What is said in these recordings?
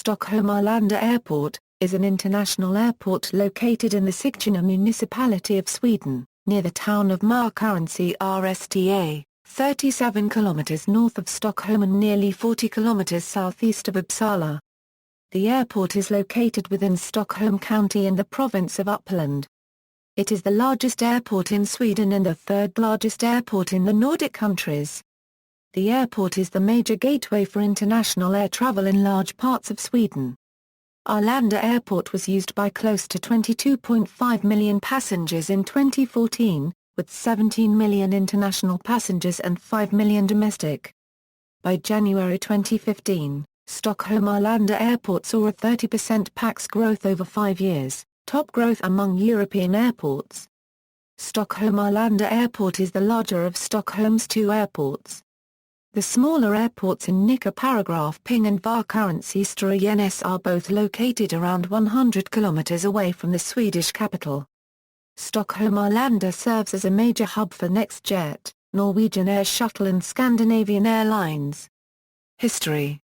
Stockholm Arlanda Airport, is an international airport located in the Sigtuna Municipality of Sweden, near the town of Märsta, 37 kilometres north of Stockholm and nearly 40 kilometres southeast of Uppsala. The airport is located within Stockholm County in the province of Uppland. It is the largest airport in Sweden and the third largest airport in the Nordic countries. The airport is the major gateway for international air travel in large parts of Sweden. Arlanda Airport was used by close to 22.5 million passengers in 2014, with 17 million international passengers and 5 million domestic. By January 2015, Stockholm Arlanda Airport saw a 30% pax growth over 5 years, top growth among European airports. Stockholm Arlanda Airport is the larger of Stockholm's two airports. The smaller airports in Nika Paragraph Ping and Vakarensistra are both located around 100 kilometers away from the Swedish capital. Stockholm Arlanda serves as a major hub for NextJet, Norwegian Air Shuttle and Scandinavian Airlines. History.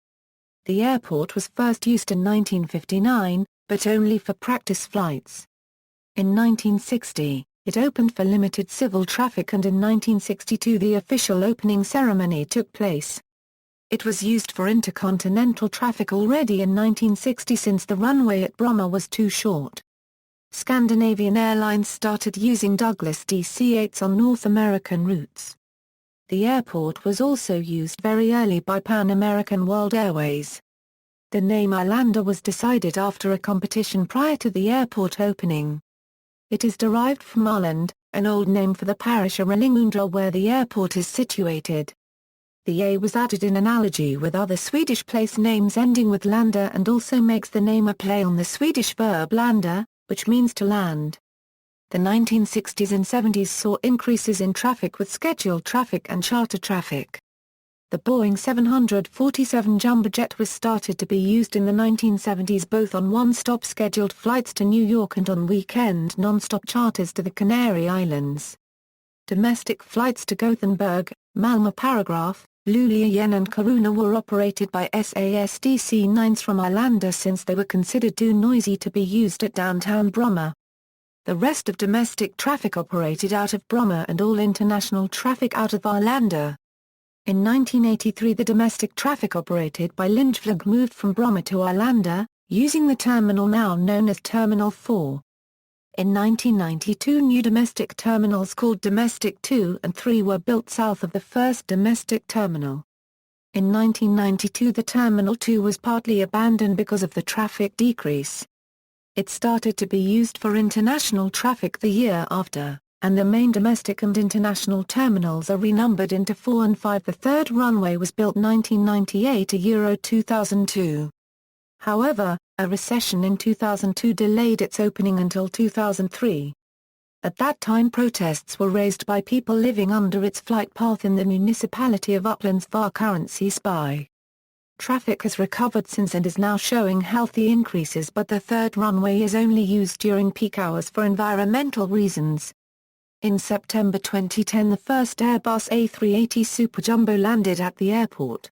The airport was first used in 1959, but only for practice flights. In 1960, it opened for limited civil traffic and in 1962 the official opening ceremony took place. It was used for intercontinental traffic already in 1960 since the runway at Bromma was too short. Scandinavian Airlines started using Douglas DC-8s on North American routes. The airport was also used very early by Pan American World Airways. The name Arlanda was decided after a competition prior to the airport opening. It is derived from Arland, an old name for the parish of Rillingundra where the airport is situated. The A was added in analogy with other Swedish place names ending with landa and also makes the name a play on the Swedish verb landa, which means to land. The 1960s and 70s saw increases in traffic with scheduled traffic and charter traffic. The Boeing 747 jumbo jet was started to be used in the 1970s both on one-stop scheduled flights to New York and on weekend non-stop charters to the Canary Islands. Domestic flights to Gothenburg, Malmö Paragraph, Luleå and Kiruna were operated by SAS DC-9s from Arlanda since they were considered too noisy to be used at downtown Bromma. The rest of domestic traffic operated out of Bromma and all international traffic out of Arlanda. In 1983 the domestic traffic operated by Linjeflyg moved from Bromma to Arlanda, using the terminal now known as Terminal 4. In 1992 new domestic terminals called Domestic 2 and 3 were built south of the first domestic terminal. In 1992 the Terminal 2 was partly abandoned because of the traffic decrease. It started to be used for international traffic the year after, and the main domestic and international terminals are renumbered into 4 and 5. The third runway was built 1998–2002. However, a recession in 2002 delayed its opening until 2003. At that time protests were raised by people living under its flight path in the municipality of Uppland's Vakarensistra. Traffic has recovered since and is now showing healthy increases, but the third runway is only used during peak hours for environmental reasons. In September 2010 the first Airbus A380 Super Jumbo landed at the airport.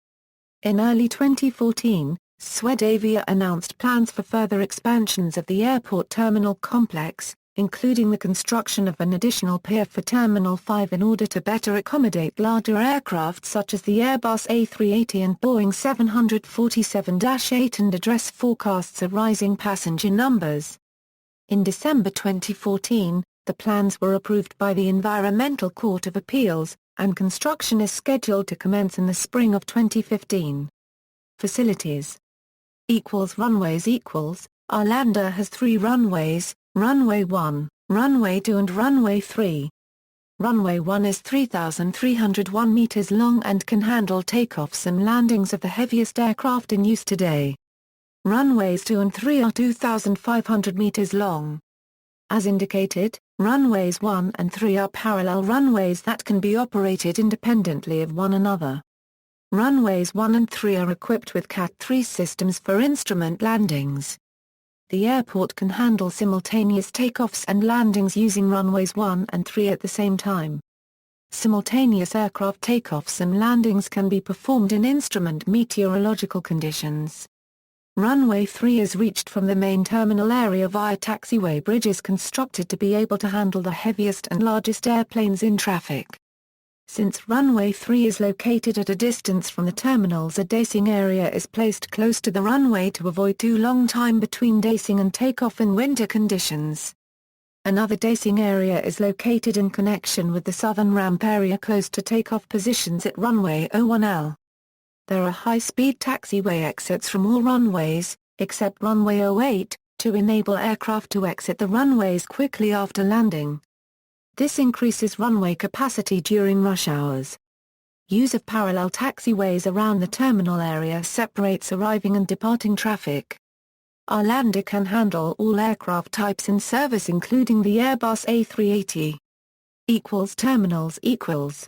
In early 2014, Swedavia announced plans for further expansions of the airport terminal complex, including the construction of an additional pier for Terminal 5 in order to better accommodate larger aircraft such as the Airbus A380 and Boeing 747-8 and address forecasts of rising passenger numbers. In December 2014, the plans were approved by the Environmental Court of Appeals, and construction is scheduled to commence in the spring of 2015. Facilities. Runways Arlanda has 3 runways, Runway 1, Runway 2 and Runway 3. Runway 1 is 3,301 meters long and can handle takeoffs and landings of the heaviest aircraft in use today. Runways 2 and 3 are 2,500 meters long. As indicated, runways 1 and 3 are parallel runways that can be operated independently of one another. Runways 1 and 3 are equipped with Cat-3 systems for instrument landings. The airport can handle simultaneous takeoffs and landings using runways 1 and 3 at the same time. Simultaneous aircraft takeoffs and landings can be performed in instrument meteorological conditions. Runway 3 is reached from the main terminal area via taxiway bridges constructed to be able to handle the heaviest and largest airplanes in traffic. Since runway 3 is located at a distance from the terminals, a dacing area is placed close to the runway to avoid too long time between dacing and takeoff in winter conditions. Another dacing area is located in connection with the southern ramp area close to takeoff positions at runway 01L. There are high-speed taxiway exits from all runways, except runway 08, to enable aircraft to exit the runways quickly after landing. This increases runway capacity during rush hours. Use of parallel taxiways around the terminal area separates arriving and departing traffic. Arlanda can handle all aircraft types in service including the Airbus A380. Terminals equals.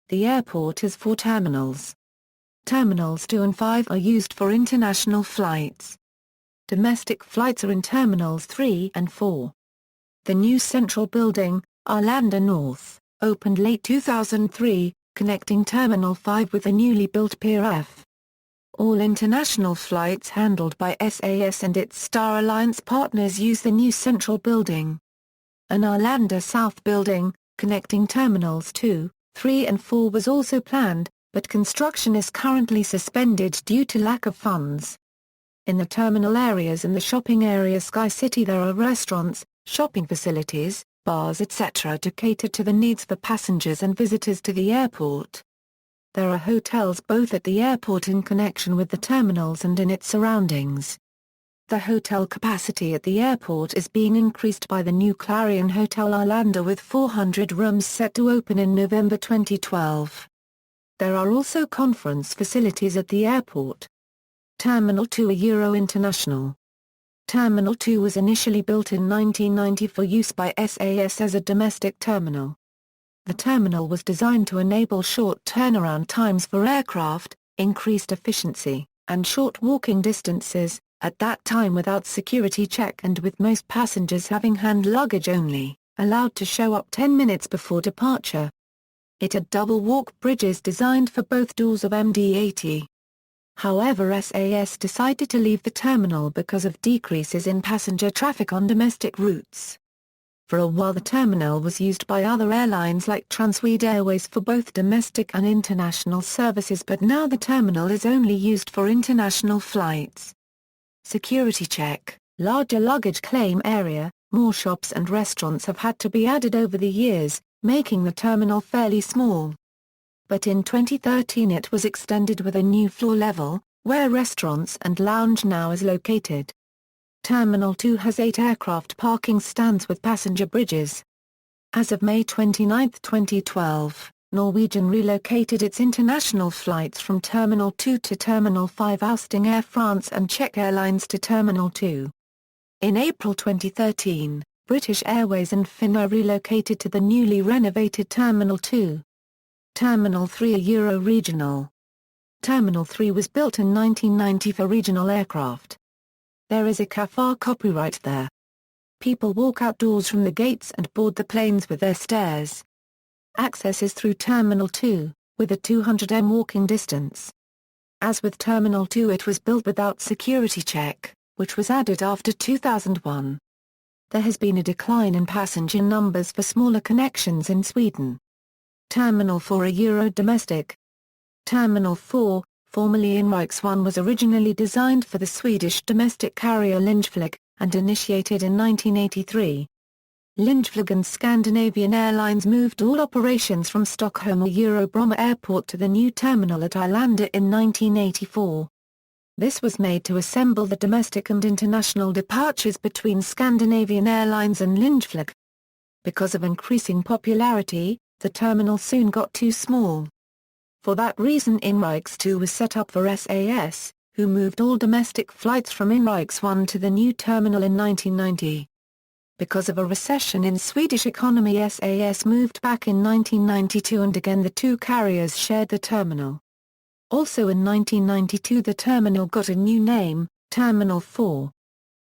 The airport has 4 terminals. Terminals 2 and 5 are used for international flights. Domestic flights are in terminals 3 and 4. The new central building, Arlanda North, opened late 2003, connecting Terminal 5 with the newly built Pier F. All international flights handled by SAS and its Star Alliance partners use the new central building. An Arlanda South building, connecting Terminals 2, 3 and 4 was also planned, but construction is currently suspended due to lack of funds. In the terminal areas and the shopping area Sky City there are restaurants, shopping facilities, bars etc. to cater to the needs for passengers and visitors to the airport. There are hotels both at the airport in connection with the terminals and in its surroundings. The hotel capacity at the airport is being increased by the new Clarion Hotel Arlanda with 400 rooms set to open in November 2012. There are also conference facilities at the airport. Terminal 2 Euro International. Terminal 2 was initially built in 1990 for use by SAS as a domestic terminal. The terminal was designed to enable short turnaround times for aircraft, increased efficiency, and short walking distances, at that time without security check and with most passengers having hand luggage only, allowed to show up 10 minutes before departure. It had double walk bridges designed for both doors of MD-80. However, SAS decided to leave the terminal because of decreases in passenger traffic on domestic routes. For a while the terminal was used by other airlines like Transwede Airways for both domestic and international services, but now the terminal is only used for international flights. Security check, larger luggage claim area, more shops and restaurants have had to be added over the years, making the terminal fairly small. But in 2013 it was extended with a new floor level, where restaurants and lounge now is located. Terminal 2 has 8 aircraft parking stands with passenger bridges. As of May 29, 2012, Norwegian relocated its international flights from Terminal 2 to Terminal 5, ousting Air France and Czech Airlines to Terminal 2. In April 2013, British Airways and Finnair relocated to the newly renovated Terminal 2. Terminal 3 Euro Regional. Terminal 3 was built in 1990 for regional aircraft. There is a CAFAR copyright there. People walk outdoors from the gates and board the planes with their stairs. Access is through Terminal 2, with a 200 m walking distance. As with Terminal 2 it was built without security check, which was added after 2001. There has been a decline in passenger numbers for smaller connections in Sweden. Terminal 4 Euro Domestic. Terminal 4, formerly Inrikes 1, was originally designed for the Swedish domestic carrier Linjeflyg, and initiated in 1983. Linjeflyg and Scandinavian Airlines moved all operations from Stockholm Eurobromma Airport to the new terminal at Arlanda in 1984. This was made to assemble the domestic and international departures between Scandinavian Airlines and Linjeflyg. Because of increasing popularity, the terminal soon got too small. For that reason Inrikes 2 was set up for SAS, who moved all domestic flights from Inrikes 1 to the new terminal in 1990. Because of a recession in Swedish economy SAS moved back in 1992 and again the two carriers shared the terminal. Also in 1992 the terminal got a new name, Terminal 4.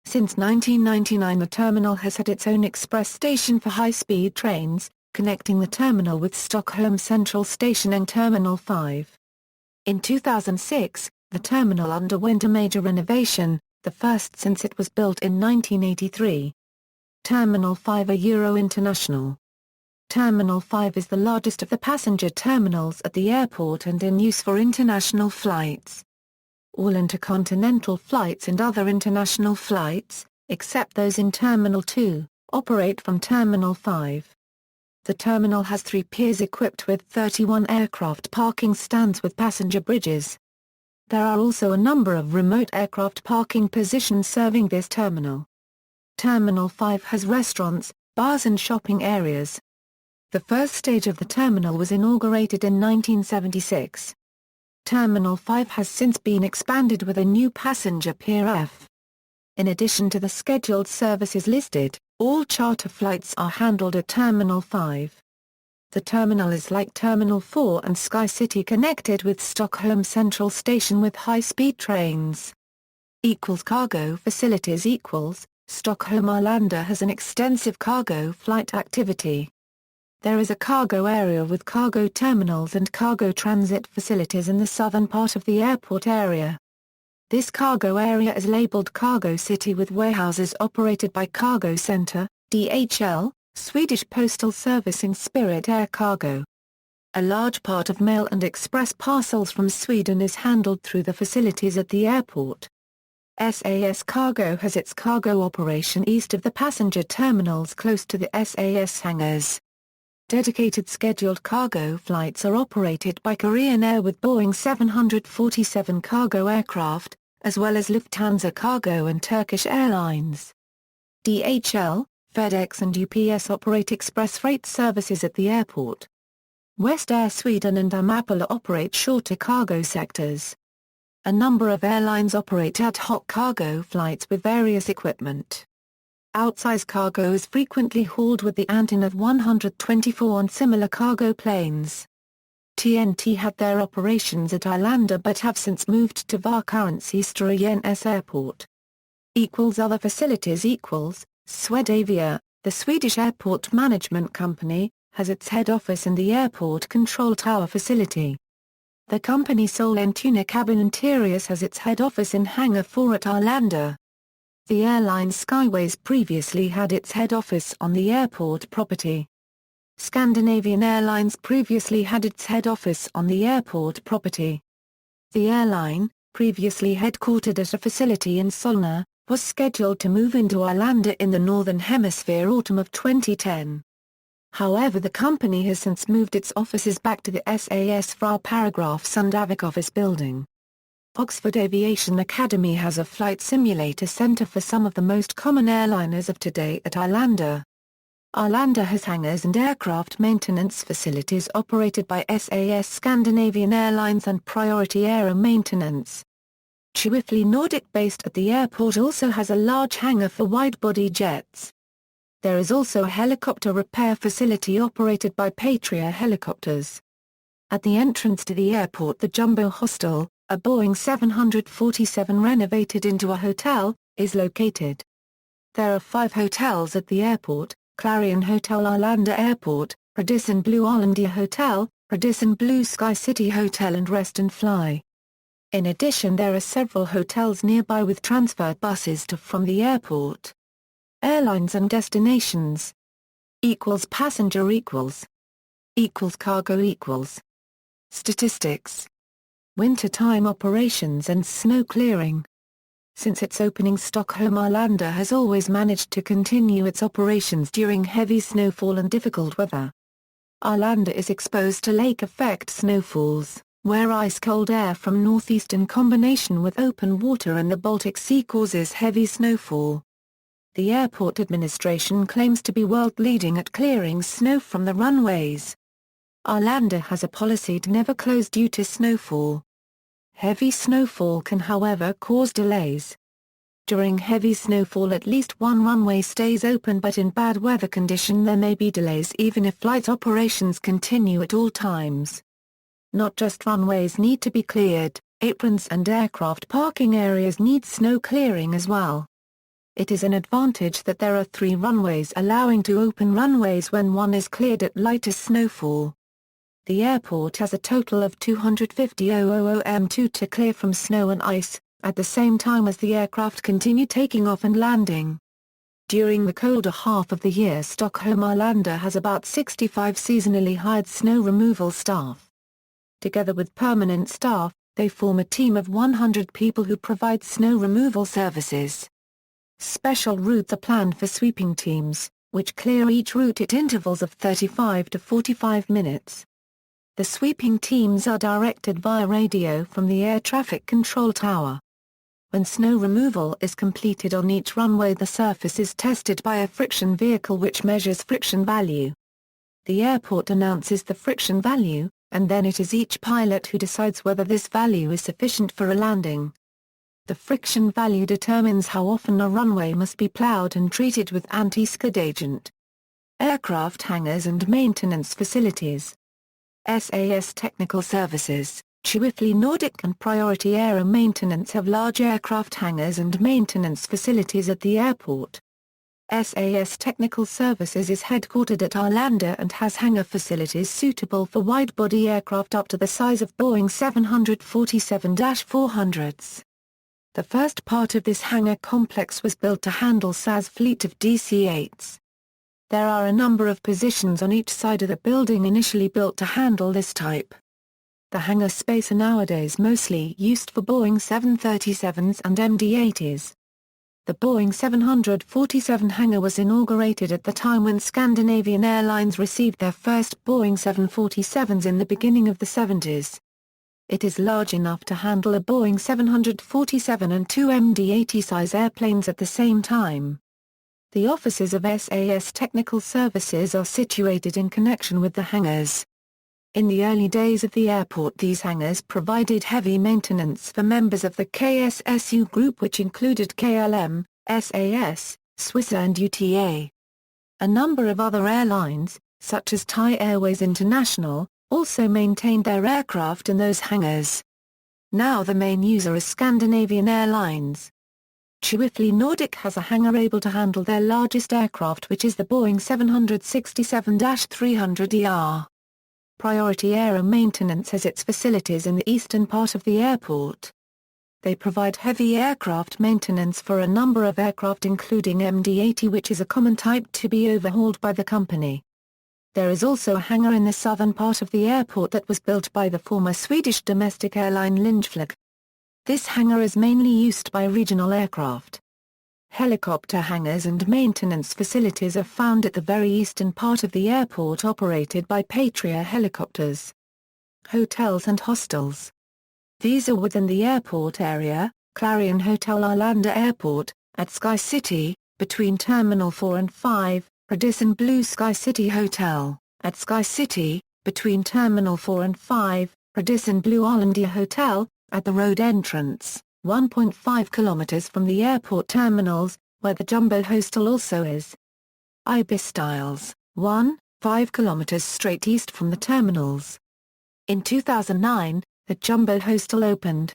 Since 1999 the terminal has had its own express station for high-speed trains, connecting the terminal with Stockholm Central Station and Terminal 5. In 2006, The terminal underwent a major renovation, the first since it was built in 1983. Terminal 5 a Euro International. Terminal 5 is the largest of the passenger terminals at the airport and in use for international flights. All intercontinental flights and other international flights, except those in Terminal 2, operate from Terminal 5. The terminal has 3 piers equipped with 31 aircraft parking stands with passenger bridges. There are also a number of remote aircraft parking positions serving this terminal. Terminal 5 has restaurants, bars and shopping areas. The first stage of the terminal was inaugurated in 1976. Terminal 5 has since been expanded with a new passenger pier F. In addition to the scheduled services listed, all charter flights are handled at Terminal 5. The terminal is like Terminal 4 and Sky City, connected with Stockholm Central Station with high-speed trains. Cargo facilities Stockholm Arlanda has an extensive cargo flight activity. There is a cargo area with cargo terminals and cargo transit facilities in the southern part of the airport area. This cargo area is labeled Cargo City with warehouses operated by Cargo Center, DHL, Swedish Postal Servicing Spirit Air Cargo. A large part of mail and express parcels from Sweden is handled through the facilities at the airport. SAS Cargo has its cargo operation east of the passenger terminals close to the SAS hangars. Dedicated scheduled cargo flights are operated by Korean Air with Boeing 747 cargo aircraft, as well as Lufthansa Cargo and Turkish Airlines. DHL, FedEx and UPS operate express freight services at the airport. West Air Sweden and Amapola operate shorter cargo sectors. A number of airlines operate ad hoc cargo flights with various equipment. Outsize cargo is frequently hauled with the Antonov 124 on similar cargo planes. TNT had their operations at Arlanda but have since moved to Vakarensistoryenäs Airport. Other facilities Swedavia, the Swedish airport management company, has its head office in the airport control tower facility. The company Sollentuna Cabin Interiors has its head office in Hangar 4 at Arlanda. The airline Skyways previously had its head office on the airport property. Scandinavian Airlines previously had its head office on the airport property. The airline, previously headquartered at a facility in Solna, was scheduled to move into Arlanda in the Northern Hemisphere autumn of 2010. However, the company has since moved its offices back to the SAS Fra Paragraph Sundavik office building. Oxford Aviation Academy has a flight simulator center for some of the most common airliners of today at Arlanda. Arlanda has hangars and aircraft maintenance facilities operated by SAS Scandinavian Airlines and Priority Aero Maintenance. Chiefly Nordic based at the airport also has a large hangar for wide-body jets. There is also a helicopter repair facility operated by Patria Helicopters. At the entrance to the airport, the Jumbo Hostel, a Boeing 747 renovated into a hotel, is located. There are 5 hotels at the airport: Clarion Hotel Arlanda Airport, Radisson Blue Arlandia Hotel, Radisson Blue Sky City Hotel and Rest and Fly. In addition, there are several hotels nearby with transfer buses to from the airport. Airlines and destinations passenger cargo Statistics. Wintertime operations and snow clearing. Since its opening, Stockholm Arlanda has always managed to continue its operations during heavy snowfall and difficult weather. Arlanda is exposed to lake-effect snowfalls, where ice-cold air from northeast in combination with open water in the Baltic Sea causes heavy snowfall. The airport administration claims to be world-leading at clearing snow from the runways. Arlanda has a policy to never close due to snowfall. Heavy snowfall can however cause delays. During heavy snowfall at least one runway stays open, but in bad weather condition there may be delays even if flight operations continue at all times. Not just runways need to be cleared, aprons and aircraft parking areas need snow clearing as well. It is an advantage that there are 3 runways allowing to open runways when one is cleared at lighter snowfall. The airport has a total of 250,000 m2 to clear from snow and ice, at the same time as the aircraft continue taking off and landing. During the colder half of the year, Stockholm Arlanda has about 65 seasonally hired snow removal staff. Together with permanent staff, they form a team of 100 people who provide snow removal services. Special routes are planned for sweeping teams, which clear each route at intervals of 35 to 45 minutes. The sweeping teams are directed via radio from the air traffic control tower. When snow removal is completed on each runway, the surface is tested by a friction vehicle which measures friction value. The airport announces the friction value, and then it is each pilot who decides whether this value is sufficient for a landing. The friction value determines how often a runway must be plowed and treated with anti-skid agent. Aircraft hangars and maintenance facilities. SAS Technical Services, Nordic and Priority Aero Maintenance have large aircraft hangars and maintenance facilities at the airport. SAS Technical Services is headquartered at Arlanda and has hangar facilities suitable for wide-body aircraft up to the size of Boeing 747-400s. The first part of this hangar complex was built to handle SAS' fleet of DC-8s. There are a number of positions on each side of the building initially built to handle this type. The hangar space are nowadays mostly used for Boeing 737s and MD-80s. The Boeing 747 hangar was inaugurated at the time when Scandinavian Airlines received their first Boeing 747s in the beginning of the 70s. It is large enough to handle a Boeing 747 and two MD-80 size airplanes at the same time. The offices of SAS Technical Services are situated in connection with the hangars. In the early days of the airport, these hangars provided heavy maintenance for members of the KSSU group, which included KLM, SAS, Swissair and UTA. A number of other airlines, such as Thai Airways International, also maintained their aircraft in those hangars. Now the main user is Scandinavian Airlines. Nordic has a hangar able to handle their largest aircraft, which is the Boeing 767-300ER. Priority Aero Maintenance has its facilities in the eastern part of the airport. They provide heavy aircraft maintenance for a number of aircraft including MD-80, which is a common type to be overhauled by the company. There is also a hangar in the southern part of the airport that was built by the former Swedish domestic airline Linjeflyg. This hangar is mainly used by regional aircraft. Helicopter hangars and maintenance facilities are found at the very eastern part of the airport, operated by Patria Helicopters. Hotels and hostels. These are within the airport area: Clarion Hotel Arlanda Airport, at Sky City, between Terminal 4 and 5, Radisson Blue Sky City Hotel, at Sky City, between Terminal 4 and 5, Radisson Blue Arlandia Hotel, at the road entrance, 1.5 kilometers from the airport terminals, where the Jumbo Hostel also is. Ibis Styles, 5 kilometers straight east from the terminals. In 2009, the Jumbo Hostel opened.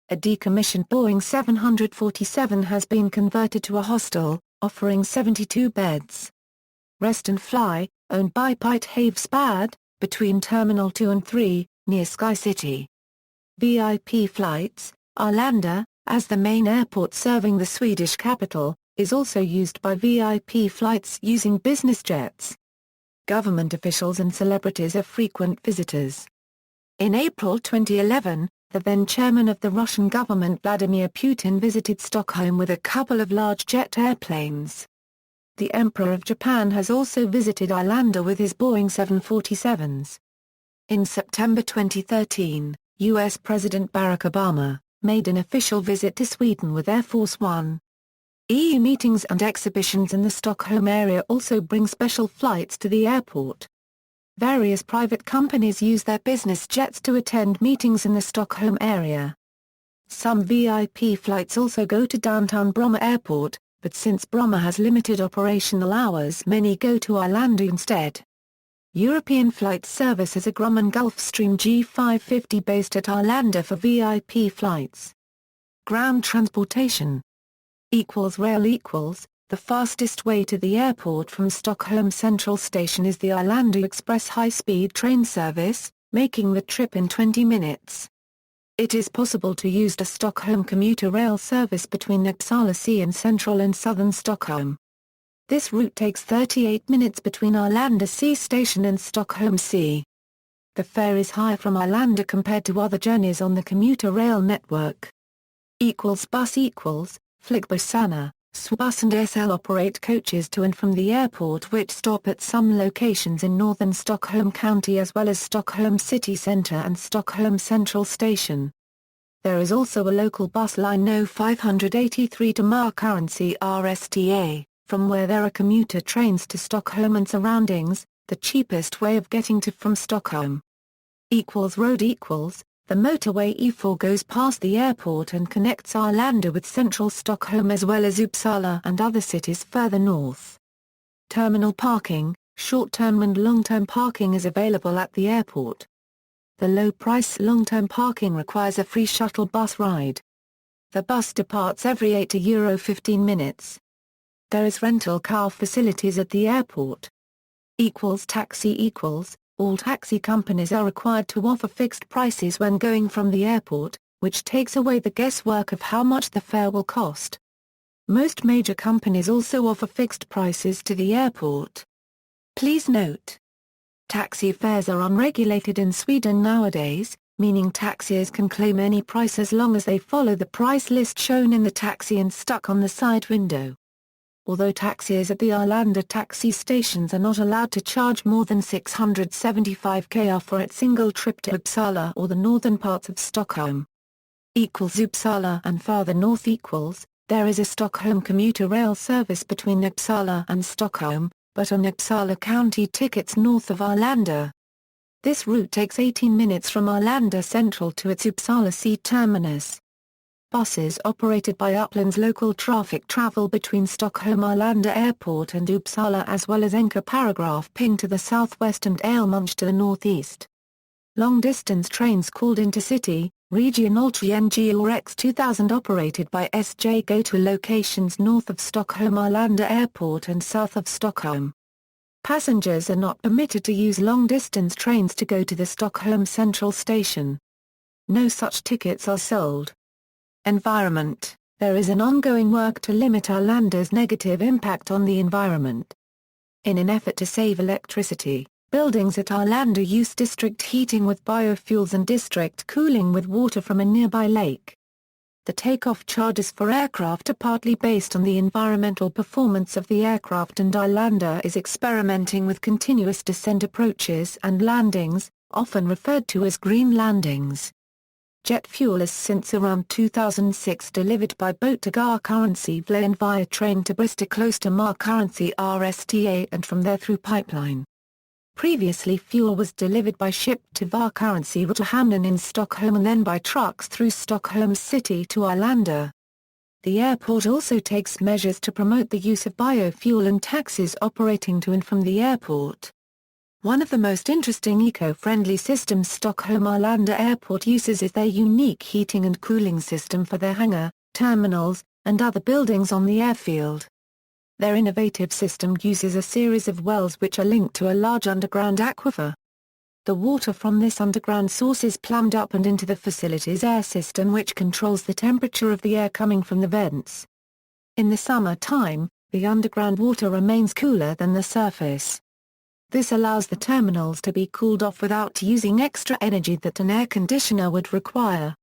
A decommissioned Boeing 747 has been converted to a hostel, offering 72 beds. Rest and Fly, owned by Piet Havsbad, between Terminal 2 and 3, near Sky City. VIP Flights, Arlanda, as the main airport serving the Swedish capital, is also used by VIP flights using business jets. Government officials and celebrities are frequent visitors. In April 2011, the then chairman of the Russian government Vladimir Putin visited Stockholm with a couple of large jet airplanes. The Emperor of Japan has also visited Arlanda with his Boeing 747s. In September 2013, U.S. President Barack Obama made an official visit to Sweden with Air Force One. EU meetings and exhibitions in the Stockholm area also bring special flights to the airport. Various private companies use their business jets to attend meetings in the Stockholm area. Some VIP flights also go to downtown Bromma Airport, but since Bromma has limited operational hours, many go to Arlanda instead. European Flight Service has a Grumman Gulfstream G550 based at Arlanda for VIP flights. Ground transportation. Rail The fastest way to the airport from Stockholm Central Station is the Arlanda Express high-speed train service, making the trip in 20 minutes. It is possible to use the Stockholm commuter rail service between Uppsala C and central and southern Stockholm. This route takes 38 minutes between Arlanda C station and Stockholm C. The fare is higher from Arlanda compared to other journeys on the commuter rail network. Bus Flygbussarna, Swbus and SL operate coaches to and from the airport which stop at some locations in northern Stockholm County as well as Stockholm City Centre and Stockholm Central Station. There is also a local bus line No 583 to Märsta RSTA, from where there are commuter trains to Stockholm and surroundings, the cheapest way of getting to from Stockholm. Road The motorway E4 goes past the airport and connects Arlanda with central Stockholm as well as Uppsala and other cities further north. Terminal parking, short-term and long-term parking is available at the airport. The low-price long-term parking requires a free shuttle bus ride. The bus departs every 8 to 15 minutes. There is rental car facilities at the airport. Taxi All taxi companies are required to offer fixed prices when going from the airport, which takes away the guesswork of how much the fare will cost. Most major companies also offer fixed prices to the airport. Please note: taxi fares are unregulated in Sweden nowadays, meaning taxiers can claim any price as long as they follow the price list shown in the taxi and stuck on the side window. Although taxiers at the Arlanda taxi stations are not allowed to charge more than 675 kr for its single trip to Uppsala or the northern parts of Stockholm. Uppsala and farther north there is a Stockholm commuter rail service between Uppsala and Stockholm, but on Uppsala County tickets north of Arlanda. This route takes 18 minutes from Arlanda Central to its Uppsala C terminus. Buses operated by Uppland's local traffic travel between Stockholm Arlanda Airport and Uppsala as well as Enka Paragraph Ping to the southwest and Älmhult to the northeast. Long-distance trains called Intercity, Regionaltåg or X2000 operated by SJ go to locations north of Stockholm Arlanda Airport and south of Stockholm. Passengers are not permitted to use long-distance trains to go to the Stockholm Central Station. No such tickets are sold. Environment: there is an ongoing work to limit Arlanda's negative impact on the environment. In an effort to save electricity, buildings at Arlanda use district heating with biofuels and district cooling with water from a nearby lake. The takeoff charges for aircraft are partly based on the environmental performance of the aircraft, and Arlanda is experimenting with continuous descent approaches and landings, often referred to as green landings. Jet fuel is since around 2006 delivered by boat to Garkarency and via train to Brista close to Markarency RSTA and from there through pipeline. Previously fuel was delivered by ship to Varkarency Rotterdam in Stockholm and then by trucks through Stockholm City to Arlanda. The airport also takes measures to promote the use of biofuel and taxis operating to and from the airport. One of the most interesting eco-friendly systems Stockholm Arlanda Airport uses is their unique heating and cooling system for their hangar, terminals, and other buildings on the airfield. Their innovative system uses a series of wells which are linked to a large underground aquifer. The water from this underground source is plumbed up and into the facility's air system, which controls the temperature of the air coming from the vents. In the summer time, the underground water remains cooler than the surface. This allows the terminals to be cooled off without using extra energy that an air conditioner would require.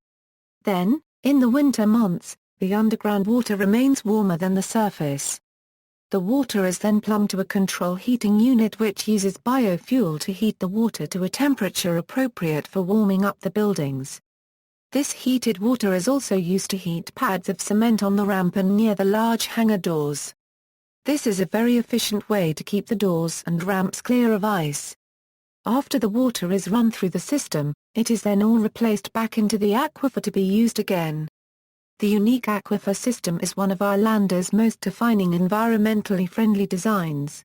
Then, in the winter months, the underground water remains warmer than the surface. The water is then plumbed to a control heating unit which uses biofuel to heat the water to a temperature appropriate for warming up the buildings. This heated water is also used to heat pads of cement on the ramp and near the large hangar doors. This is a very efficient way to keep the doors and ramps clear of ice. After the water is run through the system, it is then all replaced back into the aquifer to be used again. The unique aquifer system is one of Arlanda's most defining environmentally friendly designs.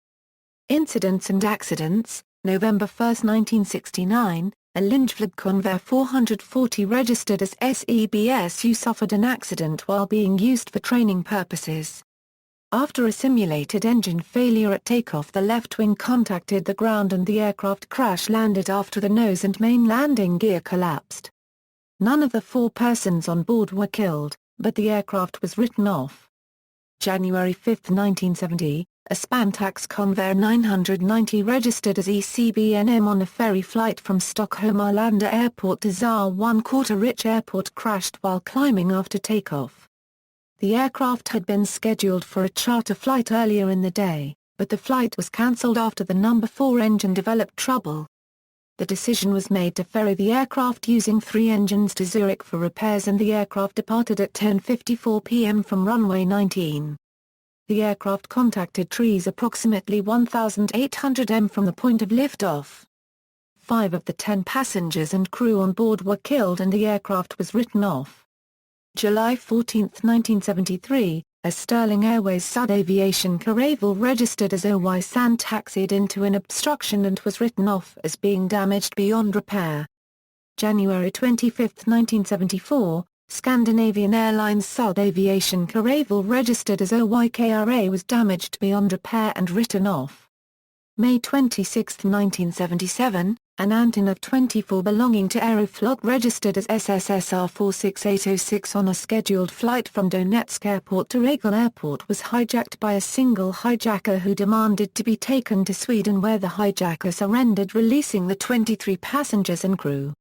Incidents and accidents: November 1, 1969, a Linjeflyg 440 registered as SEBSU suffered an accident while being used for training purposes. After a simulated engine failure at takeoff, the left wing contacted the ground and the aircraft crash-landed after the nose and main landing gear collapsed. None of the 4 persons on board were killed, but the aircraft was written off. January 5, 1970, a Spantax Convair 990 registered as ECBNM on a ferry flight from Stockholm Arlanda Airport to Tsar 1/4 Rich Airport crashed while climbing after takeoff. The aircraft had been scheduled for a charter flight earlier in the day, but the flight was cancelled after the number 4 engine developed trouble. The decision was made to ferry the aircraft using 3 engines to Zurich for repairs, and the aircraft departed at 10:54 p.m. from runway 19. The aircraft contacted trees approximately 1,800 m from the point of liftoff. 5 of the 10 passengers and crew on board were killed and the aircraft was written off. July 14, 1973, a Sterling Airways Sud Aviation Caravel registered as OY San taxied into an obstruction and was written off as being damaged beyond repair. January 25, 1974, Scandinavian Airlines Sud Aviation Caravel registered as OYKRA was damaged beyond repair and written off. May 26, 1977, an Antonov 24 belonging to Aeroflot registered as SSSR 46806 on a scheduled flight from Donetsk Airport to Regal Airport was hijacked by a single hijacker who demanded to be taken to Sweden, where the hijacker surrendered, releasing the 23 passengers and crew.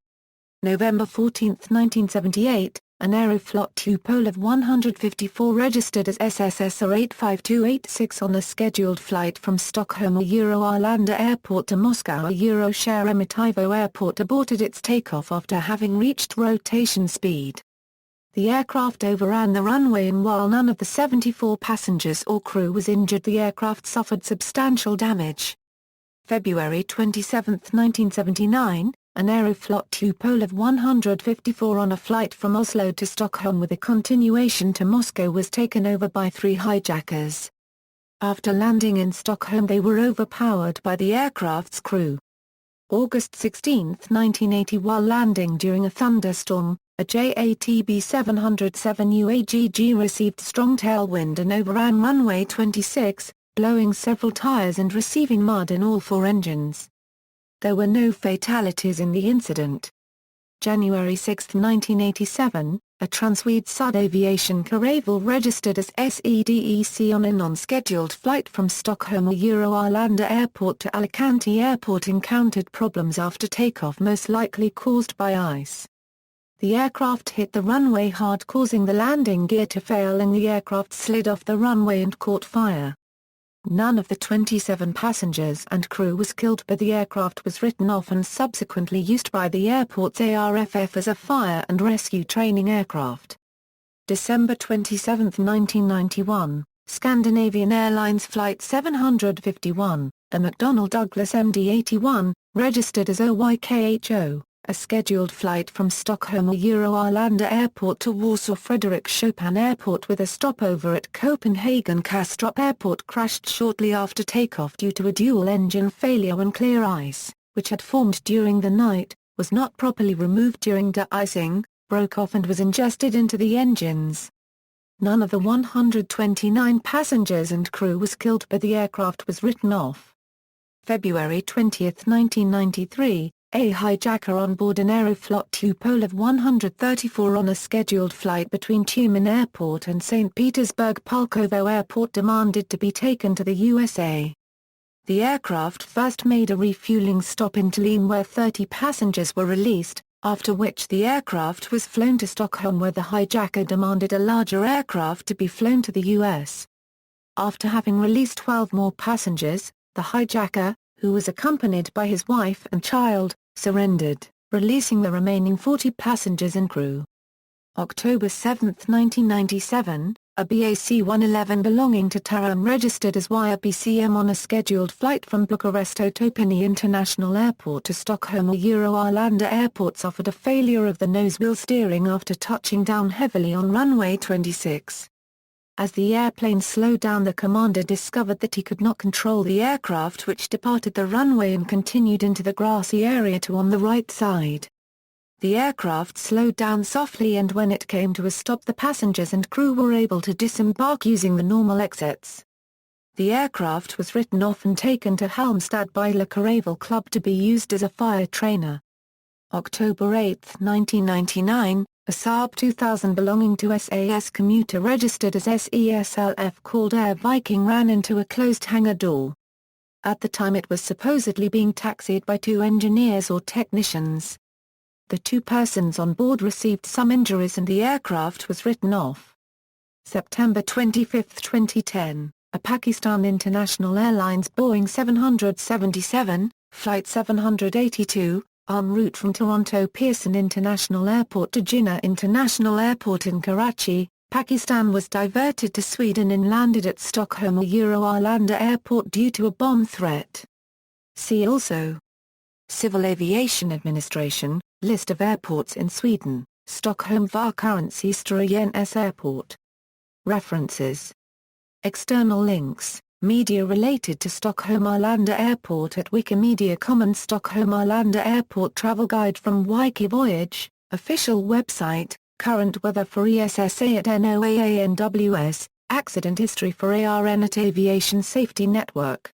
November 14, 1978, an Aeroflot Tupolev 154 registered as SSSR 85286 on a scheduled flight from Stockholm Arlanda Airport to Moscow Sheremetyevo Airport aborted its takeoff after having reached rotation speed. The aircraft overran the runway, and while none of the 74 passengers or crew was injured, the aircraft suffered substantial damage. February 27, 1979, an Aeroflot Tupolev 154 on a flight from Oslo to Stockholm with a continuation to Moscow was taken over by 3 hijackers. After landing in Stockholm, they were overpowered by the aircraft's crew. August 16, 1980, while landing during a thunderstorm, a JATB 707 UAGG received strong tailwind and overran runway 26, blowing several tires and receiving mud in all 4 engines. There were no fatalities in the incident. January 6, 1987, a Transwede Sud Aviation Caravel registered as SEDEC on a non-scheduled flight from Stockholm Arlanda Airport to Alicante Airport encountered problems after takeoff, most likely caused by ice. The aircraft hit the runway hard, causing the landing gear to fail, and the aircraft slid off the runway and caught fire. None of the 27 passengers and crew was killed, but the aircraft was written off and subsequently used by the airport's ARFF as a fire and rescue training aircraft. December 27, 1991, Scandinavian Airlines Flight 751, a McDonnell Douglas MD-81, registered as OYKHO, a scheduled flight from Stockholm Arlanda Airport to Warsaw Frederick Chopin Airport with a stopover at Copenhagen Kastrup Airport, crashed shortly after takeoff due to a dual-engine failure when clear ice, which had formed during the night, was not properly removed during de-icing, broke off and was ingested into the engines. None of the 129 passengers and crew was killed, but the aircraft was written off. February 20, 1993, a hijacker on board an Aeroflot Tupolev 134 on a scheduled flight between Tumen Airport and St. Petersburg Pulkovo Airport demanded to be taken to the USA. The aircraft first made a refueling stop in Tallinn, where 30 passengers were released, after which the aircraft was flown to Stockholm, where the hijacker demanded a larger aircraft to be flown to the US. After having released 12 more passengers, the hijacker, who was accompanied by his wife and child, surrendered, releasing the remaining 40 passengers and crew. October 7, 1997, a BAC 111 belonging to Taram registered as YRBCM on a scheduled flight from Bucharest Otopeni International Airport to Stockholm Arlanda Airport suffered a failure of the nose wheel steering after touching down heavily on runway 26. As the airplane slowed down, the commander discovered that he could not control the aircraft, which departed the runway and continued into the grassy area to on the right side. The aircraft slowed down softly, and when it came to a stop, the passengers and crew were able to disembark using the normal exits. The aircraft was written off and taken to Halmstad by Le Caravel Club to be used as a fire trainer. October 8, 1999, a Saab 2000 belonging to SAS Commuter registered as SESLF called Air Viking ran into a closed hangar door. At the time it was supposedly being taxied by 2 engineers or technicians. The 2 persons on board received some injuries and the aircraft was written off. September 25, 2010, a Pakistan International Airlines Boeing 777, Flight 782, en route from Toronto Pearson International Airport to Jinnah International Airport in Karachi, Pakistan was diverted to Sweden and landed at Stockholm Arlanda Airport due to a bomb threat. See also: Civil Aviation Administration, List of airports in Sweden, Stockholm Vakarenshistoriens Airport. References. External links, media related to Stockholm Arlanda Airport at Wikimedia Commons. Stockholm Arlanda Airport Travel Guide from Wikivoyage, official website, current weather for ESSA at NOAA NWS, accident history for ARN at Aviation Safety Network.